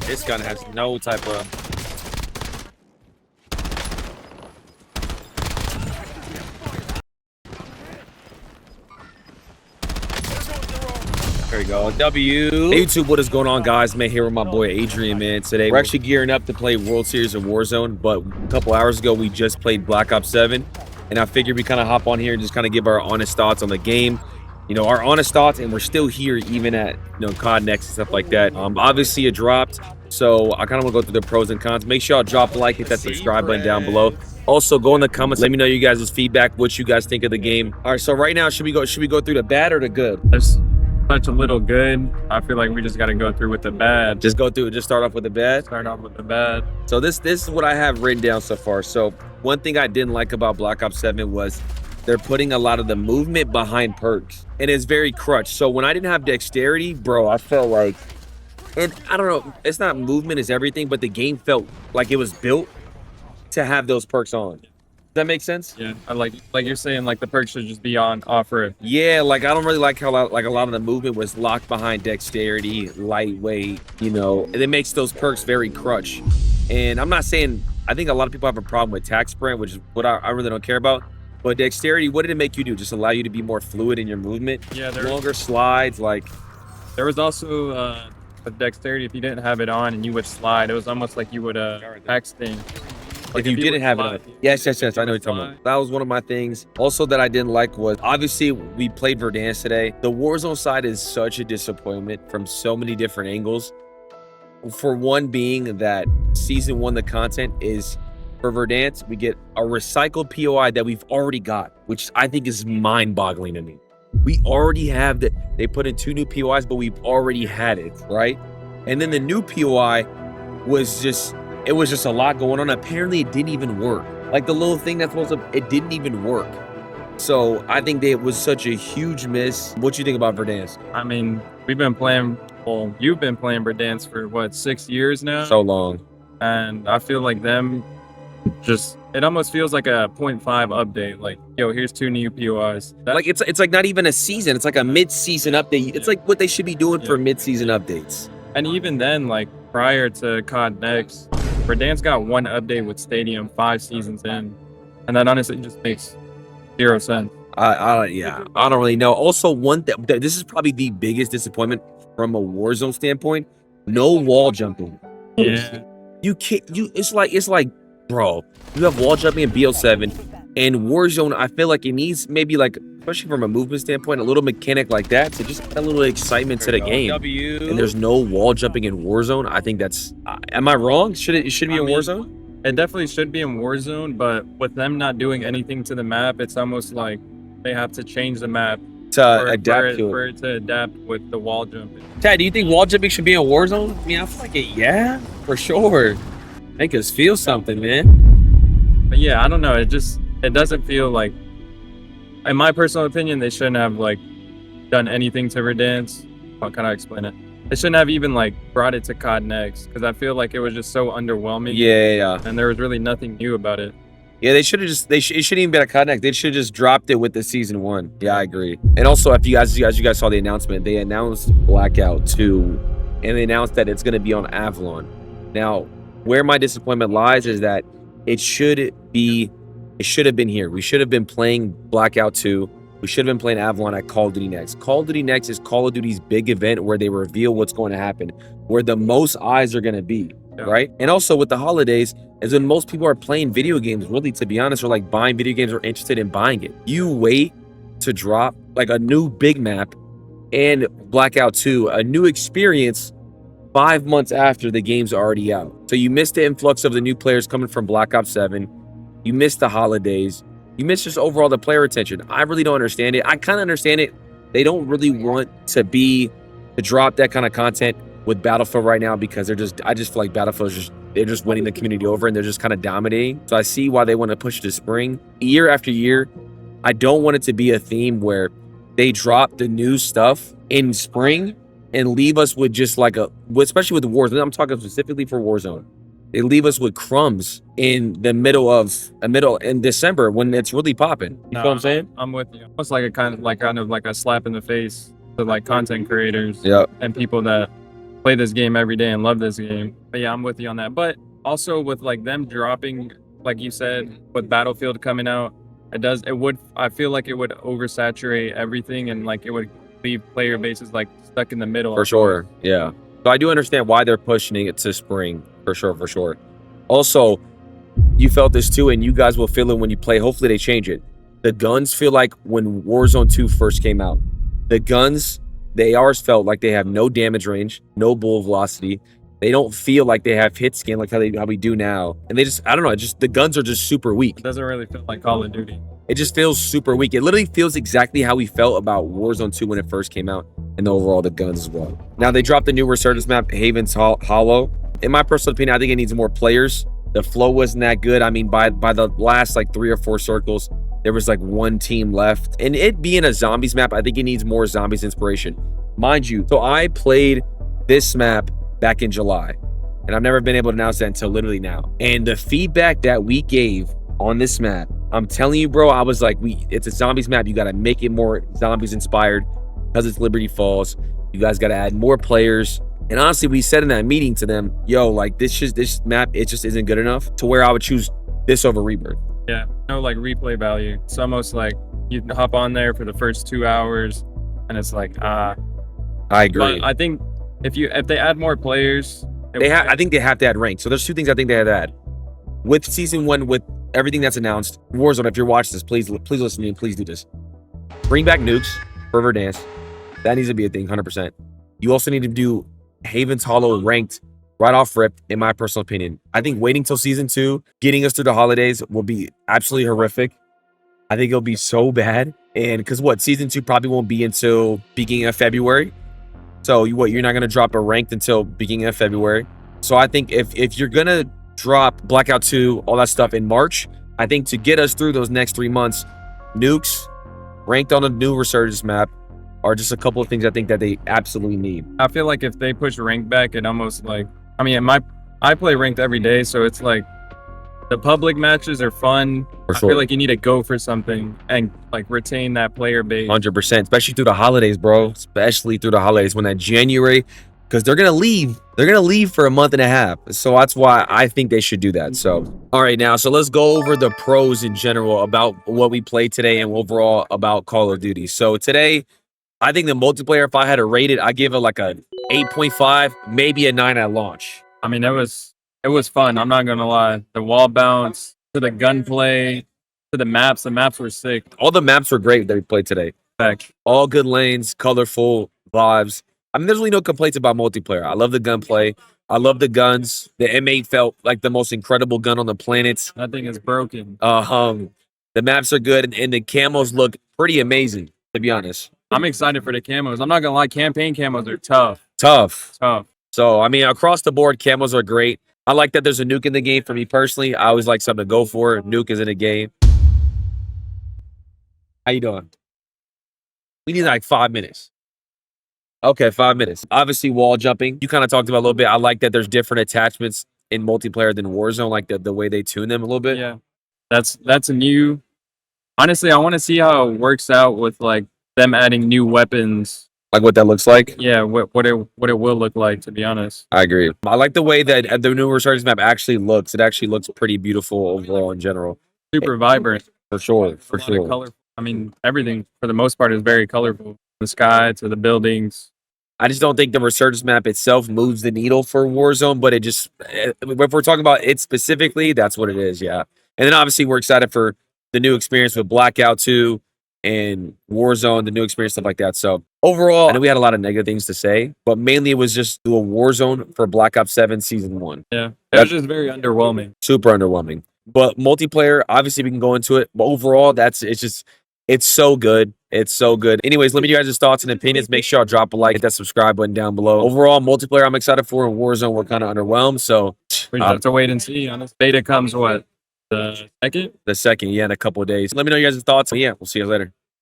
This gun has no type of... There we go. W. Hey YouTube, what is going on, guys? Man, here with my boy Adrian, man. Today we're actually gearing up to play World Series of Warzone, but a couple hours ago we just played Black Ops 7, and I figured we kind of hop on here and just kind of give our honest thoughts on the game. You know, our honest thoughts, and we're still here even at, you know, COD Next and stuff like that. Obviously it dropped, so I kind of want to go through the pros and cons. Make sure y'all drop a like, hit that subscribe button down below. Also, go in the comments, let me know you guys' feedback, what you guys think of the game. All right, so right now, should we go through the bad or the good? There's such a little good. I feel like we just got to go through with the bad. Just go through it. Just start off with the bad. Start off with the bad. So this is what I have written down so far. So one thing I didn't like about Black Ops 7 was they're putting a lot of the movement behind perks, and it's very crutch. So when I didn't have dexterity, bro, I felt like, and I don't know, it's not movement is everything, but the game felt like it was built to have those perks on. Does that make sense? Yeah, I like you're saying, like the perks should just be on offer. Yeah, like I don't really like how like a lot of the movement was locked behind dexterity, lightweight, you know, and it makes those perks very crutch. And I'm not saying, I think a lot of people have a problem with tac sprint, which is what I really don't care about. But dexterity, what did it make you do? Just allow you to be more fluid in your movement? Yeah, longer slides, like. There was also with dexterity, if you didn't have it on and you would slide, it was almost like you would X-thing. Like if you didn't have it on. Yes, I know what you're talking about. That was one of my things. Also that I didn't like was, obviously we played Verdansk today. The Warzone side is such a disappointment from so many different angles. For one being that season 1, the content is, for Verdansk, we get a recycled POI that we've already got, which I think is mind-boggling to me. We already have that. They put in 2 new POIs, but we've already had it, right? And then the new POI was just, it was just a lot going on. Apparently, it didn't even work. Like the little thing that's supposed to, it didn't even work. So I think that it was such a huge miss. What you think about Verdansk? I mean, we've been playing, well, you've been playing Verdansk for what, 6 years now? So long. And I feel like them, just, it almost feels like a 0.5 update. Like, yo, here's 2 new POIs. Like it's like not even a season. It's like a mid-season update. It's like what they should be doing for mid-season updates. And even then, like prior to COD Next, Verdansk got 1 update with Stadium 5 seasons in, and that honestly just makes 0 sense. Yeah, I don't really know. Also, one that this is probably the biggest disappointment from a Warzone standpoint. No wall jumping. Yeah, you can't. It's like. Bro, you have wall jumping in BO7 and Warzone. I feel like it needs maybe, like, especially from a movement standpoint, a little mechanic like that to just add a little excitement to the game. And there's no wall jumping in Warzone. I think that's, am I wrong? Should it be in Warzone? It definitely should be in Warzone, but with them not doing anything to the map, it's almost like they have to change the map to adapt to it. For it to adapt with the wall jumping. Tad, do you think wall jumping should be in Warzone? I mean, I feel like it, yeah, for sure. Make us feel something, man. But yeah, I don't know. It doesn't feel like, in my personal opinion, they shouldn't have like done anything to Verdansk. How can I explain it? They shouldn't have even like brought it to COD Next, because I feel like it was just so underwhelming. Yeah. And there was really nothing new about it. Yeah, they should have just, it shouldn't even been a COD Next. They should have just dropped it with the season 1. Yeah, I agree. And also, if you guys saw the announcement, they announced Blackout 2, and they announced that it's going to be on Avalon. Now, where my disappointment lies is that it should have been here. We should have been playing Blackout 2. We should have been playing Avalon at Call of Duty Next. Call of Duty Next is Call of Duty's big event where they reveal what's going to happen, where the most eyes are going to be, right? And also with the holidays is when most people are playing video games, really, to be honest, or like buying video games or interested in buying it. You wait to drop like a new big map and Blackout 2, a new experience, 5 months after the game's already out. So you missed the influx of the new players coming from Black Ops 7. You missed the holidays. You missed just overall the player attention. I really don't understand it. I kind of understand it. They don't really want to drop that kind of content with Battlefield right now, because I just feel like Battlefield is they're just winning the community over and they're just kind of dominating. So I see why they want to push to spring. Year after year, I don't want it to be a theme where they drop the new stuff in spring and leave us with just like especially with Warzone, I'm talking specifically for Warzone. They leave us with crumbs in the middle in December when it's really popping. You know what I'm saying? I'm with you. It's like kind of like a slap in the face to like content creators and people that play this game every day and love this game. But yeah, I'm with you on that. But also with like them dropping, like you said, with Battlefield coming out, I feel like it would oversaturate everything and like it would leave player bases like stuck in the middle. For sure, yeah. So I do understand why they're pushing it to spring, for sure, for sure. Also, you felt this too, and you guys will feel it when you play. Hopefully they change it. The guns feel like when Warzone 2 first came out. The guns, the ARs felt like they have no damage range, no bullet velocity. They don't feel like they have hit scan like how we do now. And they just, I don't know, the guns are just super weak. It doesn't really feel like Call of Duty. It just feels super weak. It literally feels exactly how we felt about Warzone 2 when it first came out, and overall the guns as well. Now they dropped the new resurgence map, Haven's Hollow. In my personal opinion, I think it needs more players. The flow wasn't that good. I mean, by the last like 3 or 4 circles, there was like 1 team left. And it being a zombies map, I think it needs more zombies inspiration. Mind you, so I played this map back in July, and I've never been able to announce that until literally now. And the feedback that we gave on this map, I'm telling you, bro, I was like, it's a zombies map. You got to make it more zombies inspired because it's Liberty Falls. You guys got to add more players. And honestly, we said in that meeting to them, yo, like this map, it just isn't good enough to where I would choose this over Rebirth. Yeah, no like replay value. It's almost like you hop on there for the first 2 hours and it's like, I agree. But I think if they add more players, I think they have to add rank. So there's 2 things I think they have to add. With season 1, with everything that's announced, Warzone, if you're watching this, please listen to me and please do this. Bring back nukes for Verdansk. That needs to be a thing, 100%. You also need to do Haven's Hollow ranked right off rip, in my personal opinion. I think waiting till season 2, getting us through the holidays will be absolutely horrific. I think it'll be so bad. And because season 2 probably won't be until beginning of February. So you're not going to drop a ranked until beginning of February. So I think if you're going to drop Blackout 2, all that stuff in March, I think to get us through those next 3 months, nukes ranked on a new resurgence map are just a couple of things I think that they absolutely need. I feel like if they push ranked back, it almost like, I mean, I play ranked every day, so it's like the public matches are fun. For sure. I feel like you need to go for something and like retain that player base. 100%, especially through the holidays, bro. Especially through the holidays when that January, because they're gonna leave. They're gonna leave for a month and a half. So that's why I think they should do that. So, all right, now, so let's go over the pros in general about what we played today and overall about Call of Duty. So today, I think the multiplayer, if I had to rate it, I give it like a 8.5, maybe a 9 at launch. I mean, it was fun. I'm not gonna lie. The wall bounce to the gunplay to the maps were sick. All the maps were great that we played today. Back. All good lanes, colorful vibes. I mean, there's really no complaints about multiplayer. I love the gunplay. I love the guns. The M8 felt like the most incredible gun on the planet. That thing is broken. The maps are good, and the camos look pretty amazing, to be honest. I'm excited for the camos. I'm not gonna lie, campaign camos are tough. Tough. So I mean, across the board, camos are great. I like that there's a nuke in the game. For me personally, I always like something to go for. Nuke is in the game. How you doing? We need like 5 minutes. Okay, 5 minutes. Obviously, wall jumping. You kind of talked about a little bit. I like that there's different attachments in multiplayer than Warzone, like the way they tune them a little bit. Yeah, that's a new. Honestly, I want to see how it works out with like them adding new weapons. Like what that looks like? Yeah, what it will look like, to be honest. I agree. I like the way that the new resurgence map actually looks. It actually looks pretty beautiful overall in general. Super vibrant. For sure, for sure. Color. I mean, everything for the most part is very colorful. The sky to the buildings. I just don't think the resurgence map itself moves the needle for Warzone, but it just, if we're talking about it specifically, that's what it is, yeah. And then obviously we're excited for the new experience with Blackout 2 and Warzone, the new experience, stuff like that. So overall, I know we had a lot of negative things to say, but mainly it was just do a Warzone for Black Ops 7 Season 1. Yeah, it was just very underwhelming. Super underwhelming. But multiplayer, obviously we can go into it, but overall, it's so good. It's so good. Anyways, let me know your guys' thoughts and opinions. Make sure y'all drop a like, hit that subscribe button down below. Overall, multiplayer I'm excited for. In Warzone, we're kind of underwhelmed. So we just have to wait and see. Honest. Beta comes what? The second? The second, yeah, in a couple of days. Let me know your guys' thoughts. Yeah, we'll see you later.